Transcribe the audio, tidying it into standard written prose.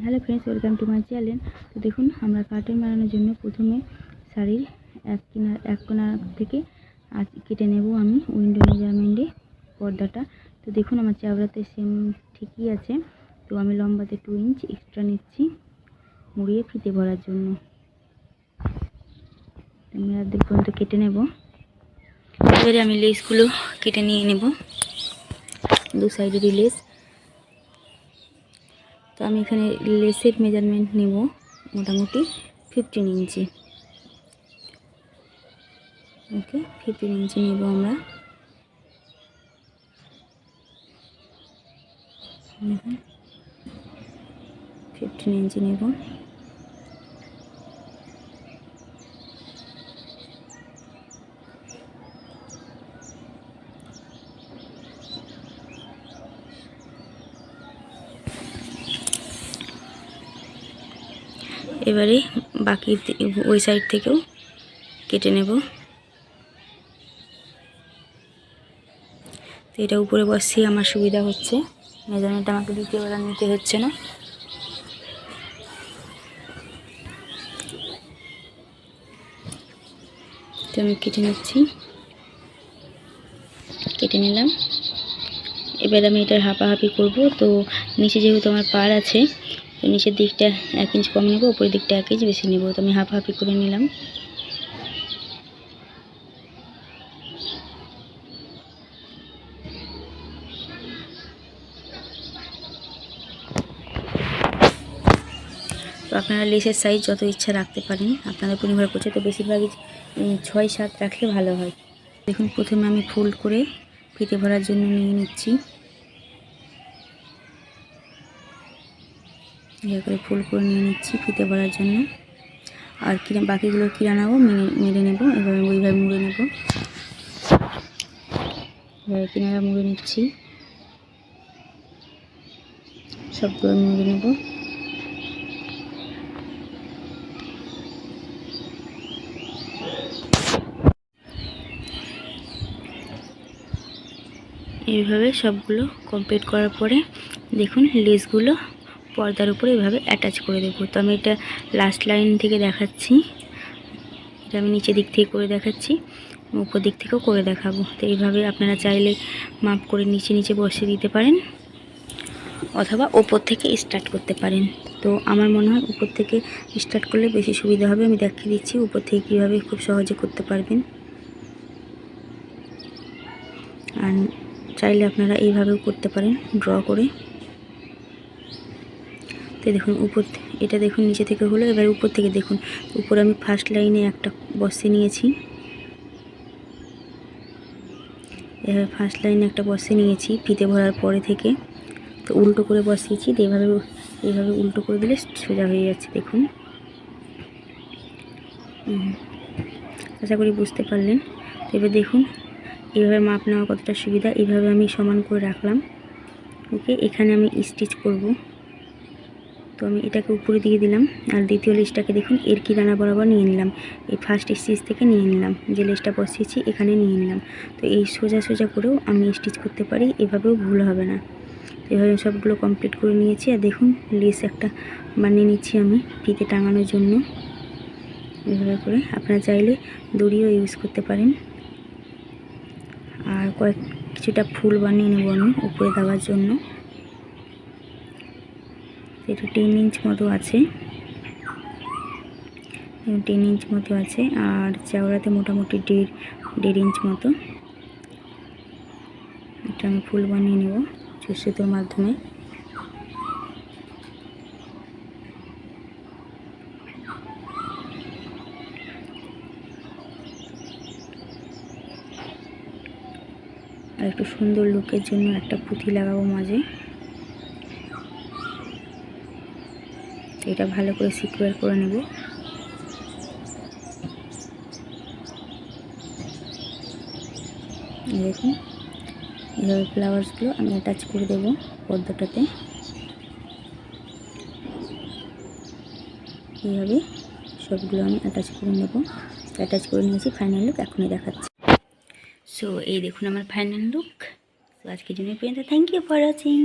Hello friends, welcome to my channel. তো দেখুন, আমরা কার্টেন বানানোর জন্য প্রথমে শাড়ির এক কোণা থেকে কেটে নেব আমি উইন্ডো মেজারমেন্টে পর্দাটা। তো দেখুন, আমার চাবড়াতে সেম ঠিকই আছে। তো আমি লম্বাতে 2 ইঞ্চ এক্সট্রা নিচ্ছি মুড়িয়ে ফিতে ভরার জন্য। আমি আর দূর পর্যন্ত কেটে নেব। এবারে আমি লেসগুলো কেটে নিয়ে নেব, দু সাইডেরই লেস। তো আমি এখানে লেসের মেজারমেন্ট নেব মোটামুটি 15 ইঞ্চি। ওকে, 15 ইঞ্চি নেব আমরা। দেখুন, 15 ইঞ্চি নেব। এবারে বাকি ওই সাইড থেকেও কেটে নেব। তো এটা উপরে বসিয়ে আমার সুবিধা হচ্ছে, মেজারমেন্ট আমাকে দ্বিতীয়বার নিতে হচ্ছে না। তো আমি কেটে নিচ্ছি, কেটে নিলাম। এবার আমি এটার হাঁপাহাঁপি করব। তো নিচে যেহেতু আমার পার আছে, তো নিচের দিকটা 1 ইঞ্চ কম নেব, উপরের দিকটা 1 ইঞ্চ বেশি নেব। তো আমি হাঁপাহাঁপি করে নিলাম। তো আপনারা লেসের সাইজ যত ইচ্ছা রাখতে পারেন, আপনাদের উপর নির্ভর করছে। তো বেশিরভাগই 6-7 রাখলে ভালো হয়। দেখুন, প্রথমে আমি ফোল্ড করে ফিতে ভরার জন্য নিয়ে নিচ্ছি। এভাবে করে ফোল্ড করে নিয়ে নিচ্ছি ফিতে ভরার জন্য। আর বাকিগুলো কিরানাও মেরে নেব। এভাবে ওইভাবে মুড়ে নেব, এভাবে কিনারা মুড়ে নিচ্ছি, সবগুলো মুড়ে নেব। এইভাবে সবগুলো কমপ্লিট করার পরে দেখুন, লেসগুলো পর্দার উপরে এভাবে অ্যাটাচ করে দেবো। তো আমি এটা লাস্ট লাইন থেকে দেখাচ্ছি, এটা আমি নিচের দিক থেকে করে দেখাচ্ছি, উপর দিক থেকেও করে দেখাবো। তো এইভাবে আপনারা চাইলে মাপ করে নিচে নিচে বসিয়ে দিতে পারেন, অথবা ওপর থেকে স্টার্ট করতে পারেন। তো আমার মনে হয় উপর থেকে স্টার্ট করলে বেশি সুবিধা হবে। আমি দেখিয়ে দিচ্ছি উপর থেকে কীভাবে খুব সহজে করতে পারবেন। আর চাইলে আপনারা এইভাবেও করতে পারেন, ড্র করে। তো দেখুন, এটা দেখুন নিচে থেকে হলো। এবার উপর থেকে দেখুন, উপরে আমি ফার্স্ট লাইনে একটা বসিয়ে নিয়েছি, এভাবে ফার্স্ট লাইনে একটা বসিয়ে নিয়েছি ফিতে ভরার পরে থেকে। তো উল্টো করে বসিয়েছি, তো এইভাবে উল্টো করে দিলে সোজা হয়ে যাচ্ছে। দেখুন, আশা করি বুঝতে পারলেন। তো এবার দেখুন এইভাবে মাপ নেওয়া কতটা সুবিধা। এইভাবে আমি সমান করে রাখলাম। ওকে, এখানে আমি স্টিচ করব। তো আমি এটাকে উপরে দিয়ে দিলাম, আর দ্বিতীয় লেসটাকে দেখুন এর কিনারা বরাবর নিয়ে নিলাম। এই ফার্স্ট স্টিচ থেকে নিয়ে নিলাম, যে লেসটা বসিয়েছি এখানে নিয়ে নিলাম। তো এই সোজা সোজা করেও আমি স্টিচ করতে পারি, এভাবেও ভুল হবে না। এভাবে সবগুলো কমপ্লিট করে নিয়েছি। আর দেখুন, লেস একটা বানিয়ে নিচ্ছি আমি ফিতে টাঙানোর জন্য। এভাবে করে আপনারা চাইলে দড়িও ইউজ করতে পারেন। আর কিছুটা ফুল বানিয়ে নেব আমি উপরে দেওয়ার জন্য। এটা 10 ইঞ্চ মতো আছে, 10 ইঞ্চ মতো আছে। আর চওড়াতে মোটামুটি 1.5 ইঞ্চ মতো। এটা আমি ফুল বানিয়ে নেব সুতোর মাধ্যমে। আর একটু সুন্দর লুকের জন্য একটা পুঁথি লাগাবো মাঝে। এটা ভালো করে সিকিউর করে নেব। দেখুন, এইভাবে ফ্লাওয়ার্সগুলো আমি অ্যাটাচ করে দেব পর্দাটাতে। এইভাবে সবগুলো আমি অ্যাটাচ করে নেব। অ্যাটাচ করে নিয়েছি, ফাইনাল লুক এখনই দেখাচ্ছি। সো এই দেখুন আমার ফাইনাল লুক। তো আজকের জন্য পর্যন্ত, থ্যাংক ইউ ফর ওয়াচিং।